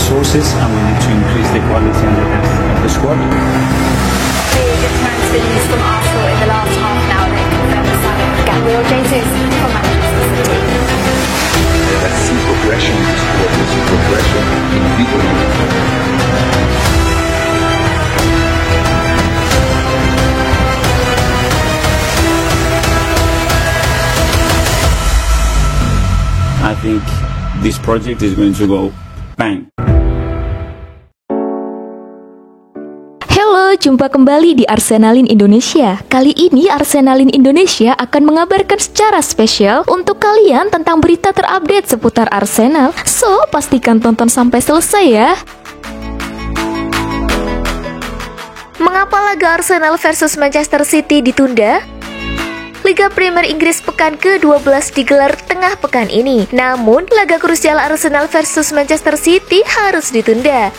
resources and we need to increase the quality and the depth of the squad. Big transfer news from Arsenal in the last half an hour. They confirmed the signing of Gabriel Jesus from Manchester City. Let's see progression in the squad. Let's see progression in people. I think this project is going to go bang. Halo, jumpa kembali di Arsenalin Indonesia. Kali ini Arsenalin Indonesia akan mengabarkan secara spesial untuk kalian tentang berita terupdate seputar Arsenal. So, pastikan tonton sampai selesai ya. Mengapa laga Arsenal versus Manchester City ditunda? Liga Premier Inggris pekan ke-12 digelar tengah pekan ini. Namun, laga krusial Arsenal versus Manchester City harus ditunda.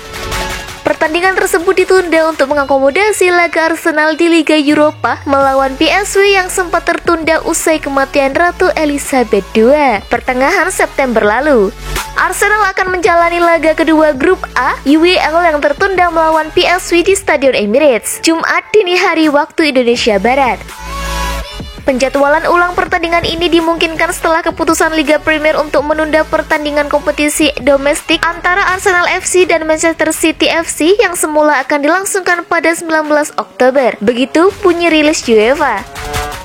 Pertandingan tersebut ditunda untuk mengakomodasi laga Arsenal di Liga Eropa melawan PSV yang sempat tertunda usai kematian Ratu Elizabeth II pertengahan September lalu. Arsenal akan menjalani laga kedua grup A UEL yang tertunda melawan PSV di Stadion Emirates Jumat dini hari waktu Indonesia Barat. Penjadwalan ulang pertandingan ini dimungkinkan setelah keputusan Liga Premier untuk menunda pertandingan kompetisi domestik antara Arsenal FC dan Manchester City FC yang semula akan dilangsungkan pada 19 Oktober. Begitu bunyi rilis UEFA.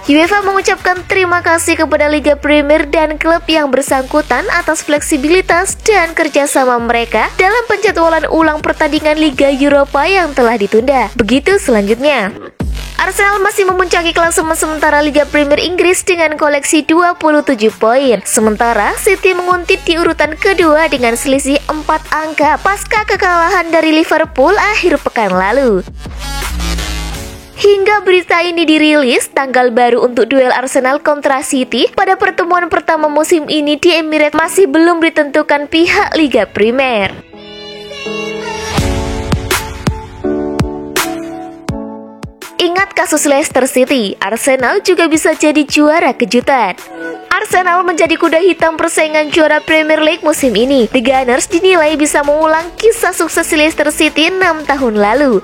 UEFA mengucapkan terima kasih kepada Liga Premier dan klub yang bersangkutan atas fleksibilitas dan kerjasama mereka dalam penjadwalan ulang pertandingan Liga Eropa yang telah ditunda. Begitu selanjutnya. Arsenal masih memuncaki klasemen sementara Liga Premier Inggris dengan koleksi 27 poin. Sementara City menguntit di urutan kedua dengan selisih 4 angka pasca kekalahan dari Liverpool akhir pekan lalu. Hingga berita ini dirilis, tanggal baru untuk duel Arsenal kontra City pada pertemuan pertama musim ini di Emirates masih belum ditentukan pihak Liga Premier. Ingat kasus Leicester City, Arsenal juga bisa jadi juara kejutan. Arsenal menjadi kuda hitam persaingan juara Premier League musim ini. The Gunners dinilai bisa mengulang kisah sukses Leicester City 6 tahun lalu.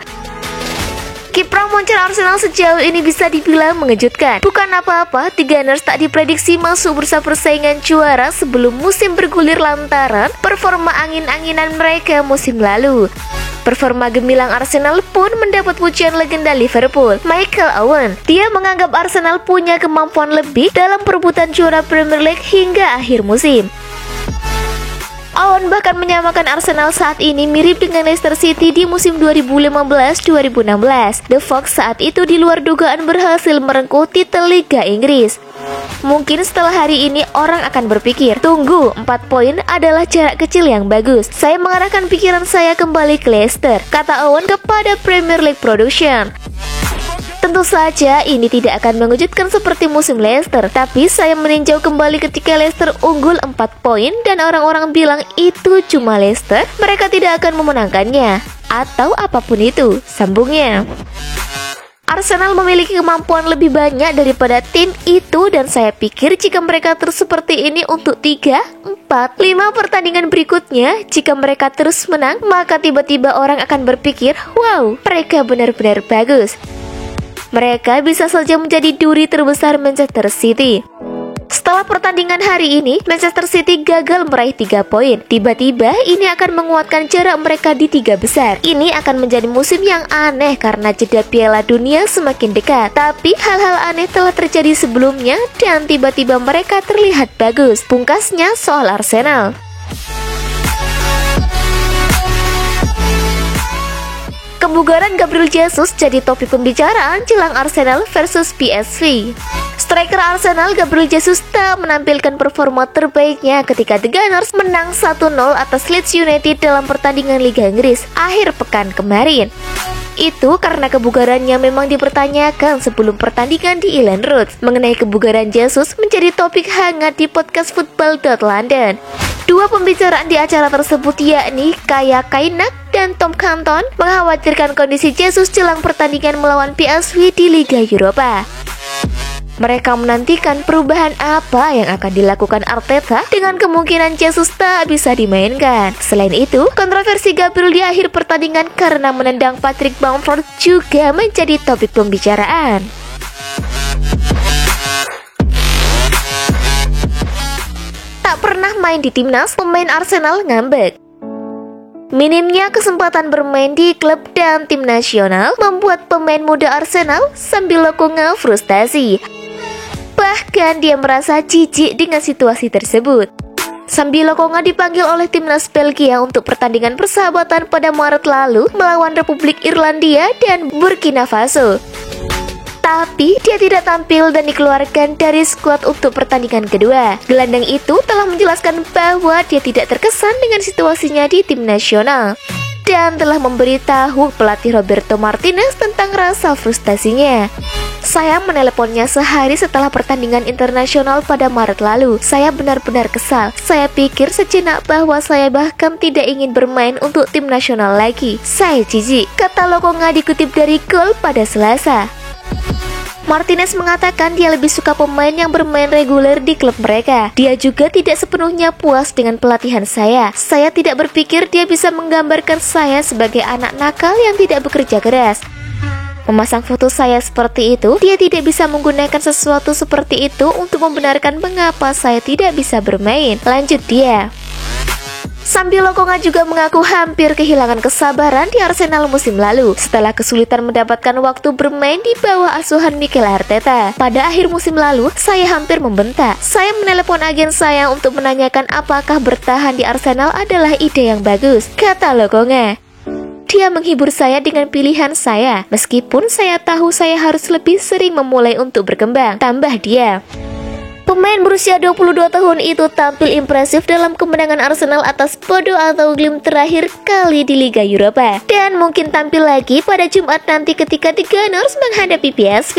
Kiprah moncer Arsenal sejauh ini bisa dibilang mengejutkan. Bukan apa-apa, The Gunners tak diprediksi masuk bursa persaingan juara sebelum musim bergulir lantaran performa angin-anginan mereka musim lalu. Performa gemilang Arsenal pun mendapat pujian legenda Liverpool, Michael Owen. Dia menganggap Arsenal punya kemampuan lebih dalam perebutan juara Premier League hingga akhir musim. Owen bahkan menyamakan Arsenal saat ini mirip dengan Leicester City di musim 2015-2016. The Fox saat itu di luar dugaan berhasil merengkuh titel Liga Inggris. Mungkin setelah hari ini orang akan berpikir, tunggu, 4 poin adalah jarak kecil yang bagus. Saya mengarahkan pikiran saya kembali ke Leicester, kata Owen kepada Premier League Production. Tentu saja ini tidak akan mengejutkan seperti musim Leicester, tapi saya meninjau kembali ketika Leicester unggul 4 poin dan orang-orang bilang itu cuma Leicester, mereka tidak akan memenangkannya, atau apapun itu, sambungnya. Arsenal memiliki kemampuan lebih banyak daripada tim itu dan saya pikir jika mereka terus seperti ini untuk 3, 4, 5 pertandingan berikutnya, jika mereka terus menang, maka tiba-tiba orang akan berpikir, wow, mereka benar-benar bagus. Mereka bisa saja menjadi duri terbesar Manchester City. Setelah pertandingan hari ini, Manchester City gagal meraih 3 poin. Tiba-tiba ini akan menguatkan jarak mereka di 3 besar. Ini akan menjadi musim yang aneh karena jeda Piala Dunia semakin dekat. Tapi hal-hal aneh telah terjadi sebelumnya dan tiba-tiba mereka terlihat bagus. Pungkasnya soal Arsenal. Kebugaran Gabriel Jesus jadi topik pembicaraan jelang Arsenal versus PSV. Striker Arsenal Gabriel Jesus tak menampilkan performa terbaiknya ketika The Gunners menang 1-0 atas Leeds United dalam pertandingan Liga Inggris akhir pekan kemarin. Itu karena kebugarannya memang dipertanyakan sebelum pertandingan di Elland Road. Mengenai kebugaran Jesus menjadi topik hangat di podcast Football.London. Dua pembicaraan di acara tersebut yakni Kaya Kainak dan Tom Canton mengkhawatirkan kondisi Jesus jelang pertandingan melawan PSV di Liga Eropa. Mereka menantikan perubahan apa yang akan dilakukan Arteta dengan kemungkinan Jesus tak bisa dimainkan. Selain itu, kontroversi Gabriel di akhir pertandingan karena menendang Patrick Bamford juga menjadi topik pembicaraan. Tak pernah main di timnas, pemain Arsenal ngambek. Minimnya kesempatan bermain di klub dan tim nasional membuat pemain muda Arsenal sambil Lokonga frustasi. Bahkan dia merasa jijik dengan situasi tersebut. Sambil Lokonga dipanggil oleh timnas Belgia untuk pertandingan persahabatan pada Maret lalu melawan Republik Irlandia dan Burkina Faso. Tapi dia tidak tampil dan dikeluarkan dari skuad untuk pertandingan kedua. Gelandang itu telah menjelaskan bahwa dia tidak terkesan dengan situasinya di tim nasional dan telah memberitahu pelatih Roberto Martinez tentang rasa frustasinya. Saya meneleponnya sehari setelah pertandingan internasional pada Maret lalu. Saya benar-benar kesal. Saya pikir sejenak bahwa saya bahkan tidak ingin bermain untuk tim nasional lagi. Saya jijik, kata Lokonga dikutip dari Goal pada Selasa. Martinez mengatakan dia lebih suka pemain yang bermain reguler di klub mereka. Dia juga tidak sepenuhnya puas dengan pelatihan saya. Saya tidak berpikir dia bisa menggambarkan saya sebagai anak nakal yang tidak bekerja keras. Memasang foto saya seperti itu, dia tidak bisa menggunakan sesuatu seperti itu untuk membenarkan mengapa saya tidak bisa bermain. Lanjut dia. Sambil Lokonga juga mengaku hampir kehilangan kesabaran di Arsenal musim lalu setelah kesulitan mendapatkan waktu bermain di bawah asuhan Mikel Arteta. Pada akhir musim lalu, saya hampir membentak. Saya menelepon agen saya untuk menanyakan apakah bertahan di Arsenal adalah ide yang bagus, kata Lokonga. Dia menghibur saya dengan pilihan saya, meskipun saya tahu saya harus lebih sering memulai untuk berkembang, tambah dia. Pemain berusia 22 tahun itu tampil impresif dalam kemenangan Arsenal atas Bodo atau Glimt terakhir kali di Liga Eropa, dan mungkin tampil lagi pada Jumat nanti ketika The Gunners menghadapi PSV.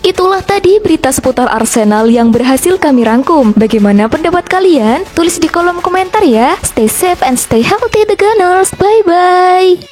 Itulah tadi berita seputar Arsenal yang berhasil kami rangkum. Bagaimana pendapat kalian? Tulis di kolom komentar ya. Stay safe and stay healthy The Gunners. Bye-bye.